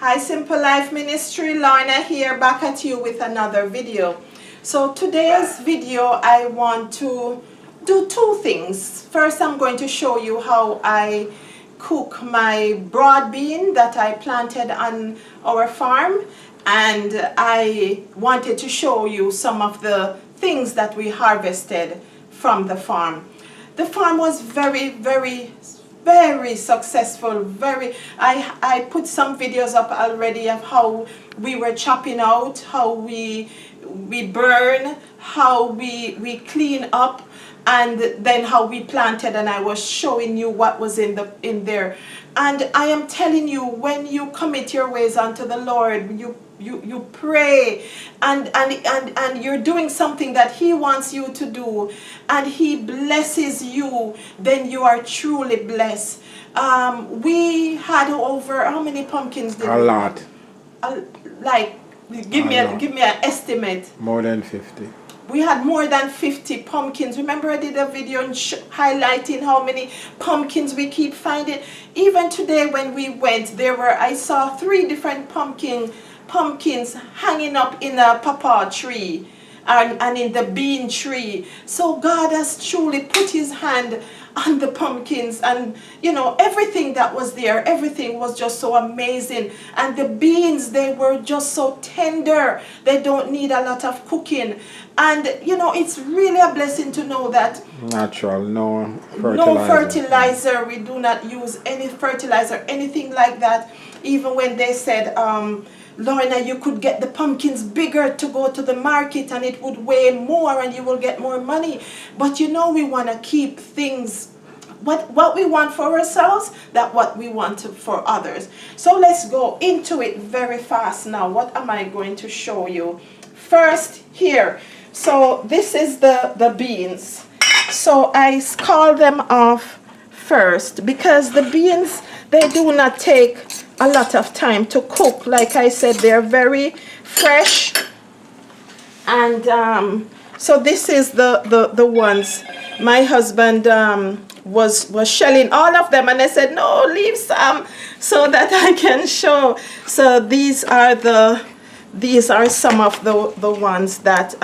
Hi Simple Life Ministry, Lorna here, back at you with another video. So today's video I want to do two things. First, I'm going to show you how I cook my broad bean that I planted on our farm, and I wanted to show you some of the things that we harvested from the farm. The farm was very successful. I put some videos up already of how we were chopping out, how we burn, how we clean up, and then how we planted, and I was showing you what was in there. And I am telling you, when you commit your ways unto the Lord, you pray and you're doing something that He wants you to do, and He blesses you, then you are truly blessed. We had over, how many pumpkins did we have? A lot. Like, give me an estimate. More than 50. We had more than 50 pumpkins. Remember, I did a video highlighting how many pumpkins we keep finding. Even today when we went, I saw 3 different pumpkins hanging up in a pawpaw tree and in the bean tree. So God has truly put His hand on the pumpkins, and everything that was there, everything was just so amazing. And the beans, they were just so tender. They don't need a lot of cooking. And it's really a blessing to know that natural, no fertilizer. We do not use any fertilizer, anything like that. Even when they said, Lorna, you could get the pumpkins bigger to go to the market and it would weigh more and you will get more money. But we want to keep things, what we want for ourselves, that what we want for others. So let's go into it very fast now. What am I going to show you? First, here. So this is the beans. So I scald them off first, because the beans, they do not take a lot of time to cook. Like I said, they're very fresh. And so this is the ones my husband was shelling all of them, and I said, no, leave some so that I can show. So these are some of the ones that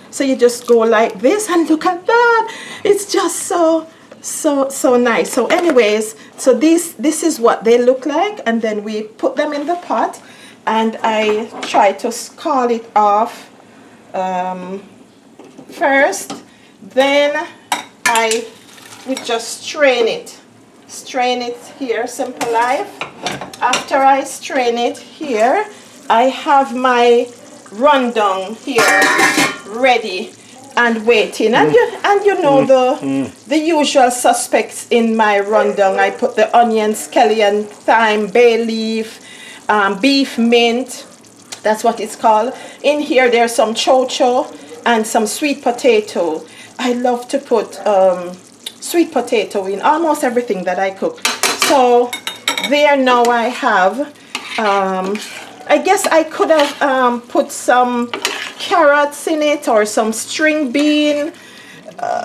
so you just go like this, and look at that. It's just so nice. So anyways, so this is what they look like, and then we put them in the pot, and I try to scald it off first. Then we just strain it here, Simple Life. After I strain it here, I have my rundown here ready and waiting, and the usual suspects in my rundown. I put the onion, scallion, thyme, bay leaf, beef mint, that's what it's called. In here there's some chocho and some sweet potato. I love to put sweet potato in almost everything that I cook. So there, now I have I guess I could have put some carrots in it, or some string bean,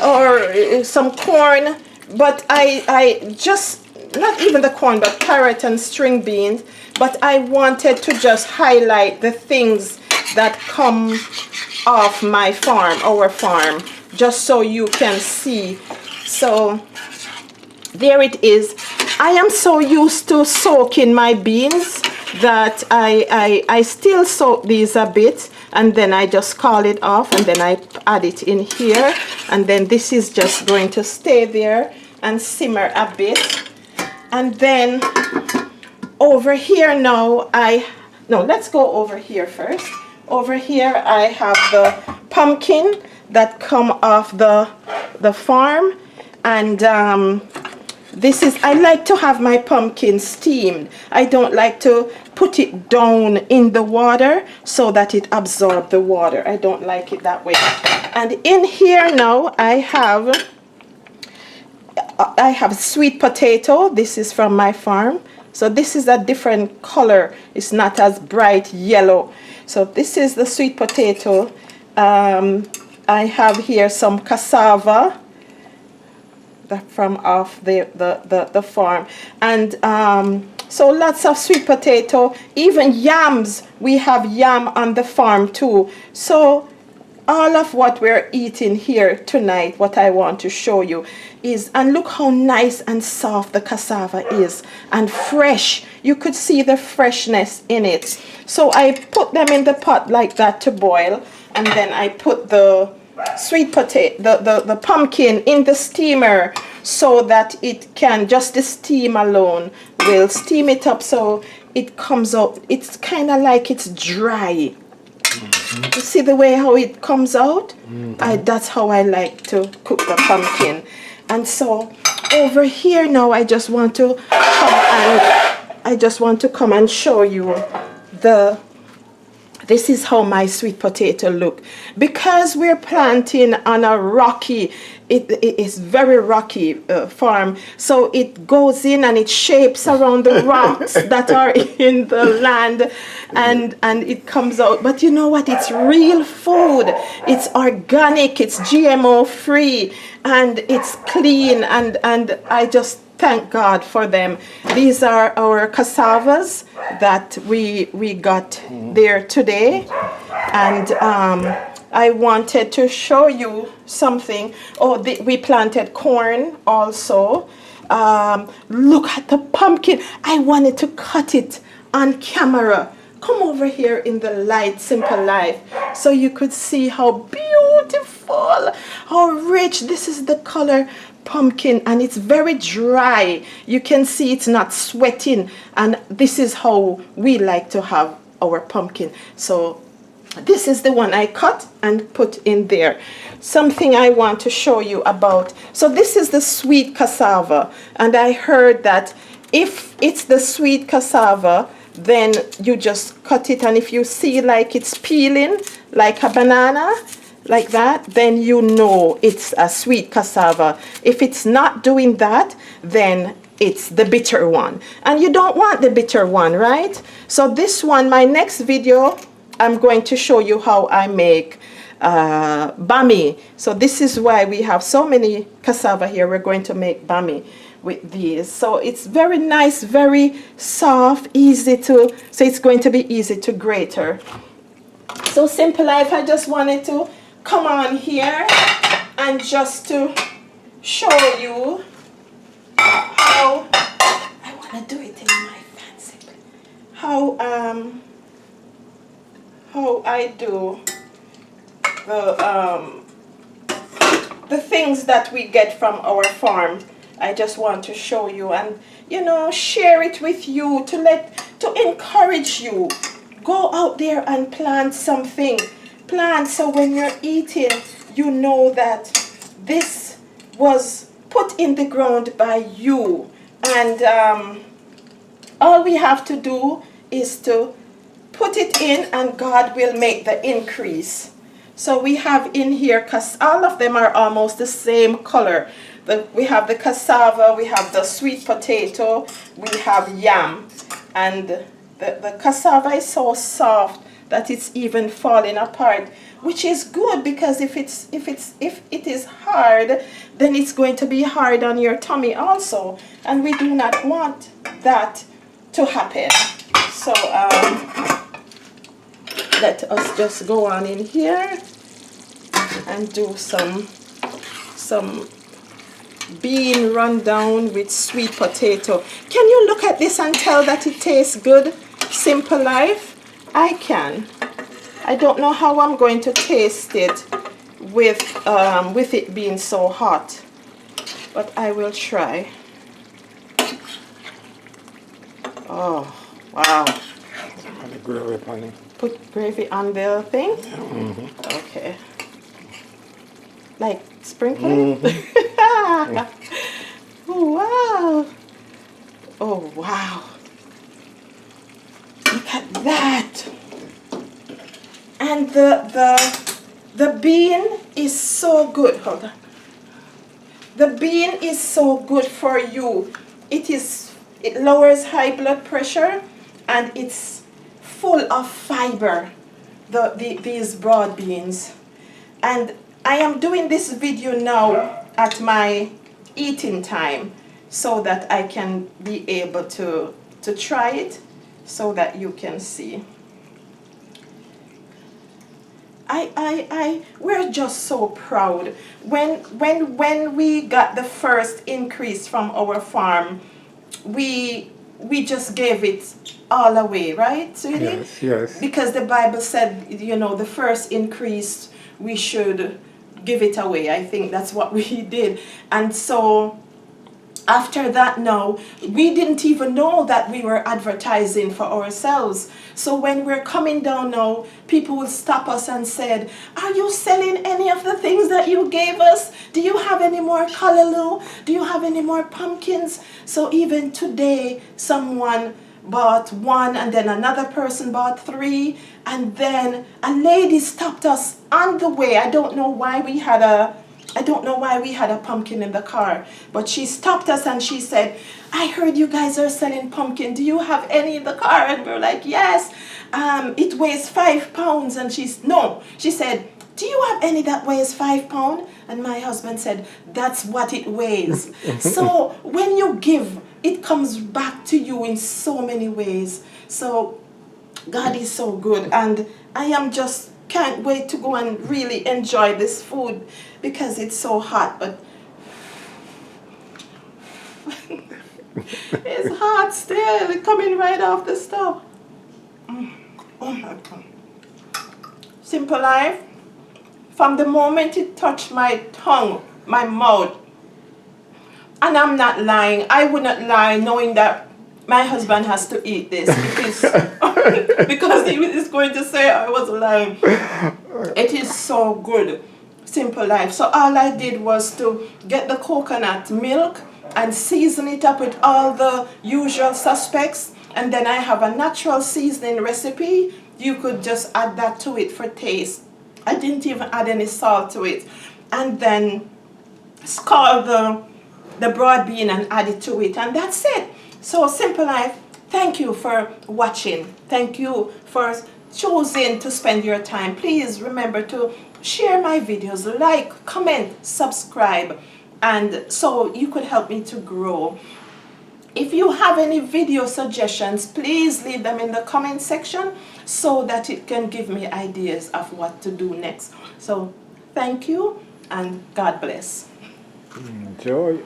or some corn, but I just, not even the corn, but carrot and string beans. But I wanted to just highlight the things that come off my farm, our farm, just so you can see. So there it is. I am so used to soaking my beans that I still soak these a bit, and then I just scald it off, and then I add it in here, and then this is just going to stay there and simmer a bit. And then over here now, let's go over here first. Over here I have the pumpkin that come off the farm, and I like to have my pumpkin steamed. I don't like to put it down in the water so that it absorbs the water. I don't like it that way. And in here now I have sweet potato. This is from my farm. So this is a different color. It's not as bright yellow. So this is the sweet potato. I have here some cassava from off the farm, and So lots of sweet potato, even yams. We have yam on the farm too. So all of what we're eating here tonight, what I want to show you is, and look how nice and soft the cassava is, and fresh. You could see the freshness in it. So I put them in the pot like that to boil, and then I put the sweet potato, the pumpkin in the steamer so that it can, just the steam alone will steam it up so it comes out. It's kind of like it's dry. You see the way how it comes out? That's how I like to cook the pumpkin. And so over here now I just want to come and show you this is how my sweet potato look. Because we're planting on a rocky, it is very rocky farm, so it goes in and it shapes around the rocks that are in the land, and it comes out. But you know what? It's real food. It's organic. It's GMO free, and it's clean. And I just thank God for them. These are our cassavas that we got there today, and I wanted to show you something. We planted corn also. Look at the pumpkin. I wanted to cut it on camera. Come over here in the light, Simple Life, so you could see how beautiful, how rich. This is the color pumpkin, and it's very dry. You can see it's not sweating, and this is how we like to have our pumpkin. So this is the one I cut and put in there. Something I want to show you about. So this is the sweet cassava, and I heard that if it's the sweet cassava, then you just cut it, and if you see like it's peeling like a banana like that, then you know it's a sweet cassava. If it's not doing that, then it's the bitter one, and you don't want the bitter one, right? So this one, my next video, I'm going to show you how I make bami. So this is why we have so many cassava here. We're going to make bami with these. So it's very nice, very soft, easy to, so it's going to be easy to grate her. So Simple Life, I just wanted to come on here and just to show you how I want to do it in my fancy, how I do the things that we get from our farm. I just want to show you and, you know, share it with you to encourage you. Go out there and plant something. Plant so when you're eating, you know that this was put in the ground by you. And all we have to do is to put it in, and God will make the increase. So we have in here, because all of them are almost the same color. We have the cassava, we have the sweet potato, we have yam, and the cassava is so soft that it's even falling apart, which is good, because if it is hard, then it's going to be hard on your tummy also, and we do not want that to happen. So let us just go on in here and do some bean rundown with sweet potato. Can you look at this and tell that it tastes good? Simple Life? I can. I don't know how I'm going to taste it with it being so hot, but I will try. Oh, wow. Put gravy on the thing? Okay. Like sprinkling? Oh, wow. Oh, wow. Look at that. And the bean is so good. Hold on. The bean is so good for you. It lowers high blood pressure, and it's full of fiber. These broad beans. And I am doing this video now at my eating time so that I can be able to to try it so that you can see. We're just so proud. When we got the first increase from our farm, we just gave it all away, right, sweetie? Yes, yes. Because the Bible said, you know, the first increase, we should give it away. I think that's what we did. And so after that now, we didn't even know that we were advertising for ourselves. So when we're coming down now, people will stop us and said, are you selling any of the things that you gave us? Do you have any more callaloo? Do you have any more pumpkins? So even today, someone bought one, and then another person bought 3, and then a lady stopped us on the way. I don't know why we had a pumpkin in the car, but she stopped us and she said, I heard you guys are selling pumpkin. Do you have any in the car? And we're like, yes. It weighs 5 pounds. And she said, do you have any that weighs 5 pounds? And my husband said, that's what it weighs. So when you give, it comes back to you in so many ways. So God is so good, and I am just can't wait to go and really enjoy this food because it's so hot, but it's hot still. It's coming right off the stove. Oh my God. Simple Life, from the moment it touched my tongue, my mouth, and I'm not lying, I would not lie knowing that my husband has to eat this because he is going to say I was lying. It is so good. Simple Life. So all I did was to get the coconut milk and season it up with all the usual suspects, and then I have a natural seasoning recipe. You could just add that to it for taste. I didn't even add any salt to it. And then scald the broad bean and add it to it, and that's it. So Simple Life, thank you for watching. Thank you for choosing to spend your time. Please remember to share my videos, like, comment, subscribe, and so you could help me to grow. If you have any video suggestions, please leave them in the comment section so that it can give me ideas of what to do next. So thank you, and God bless. Enjoy.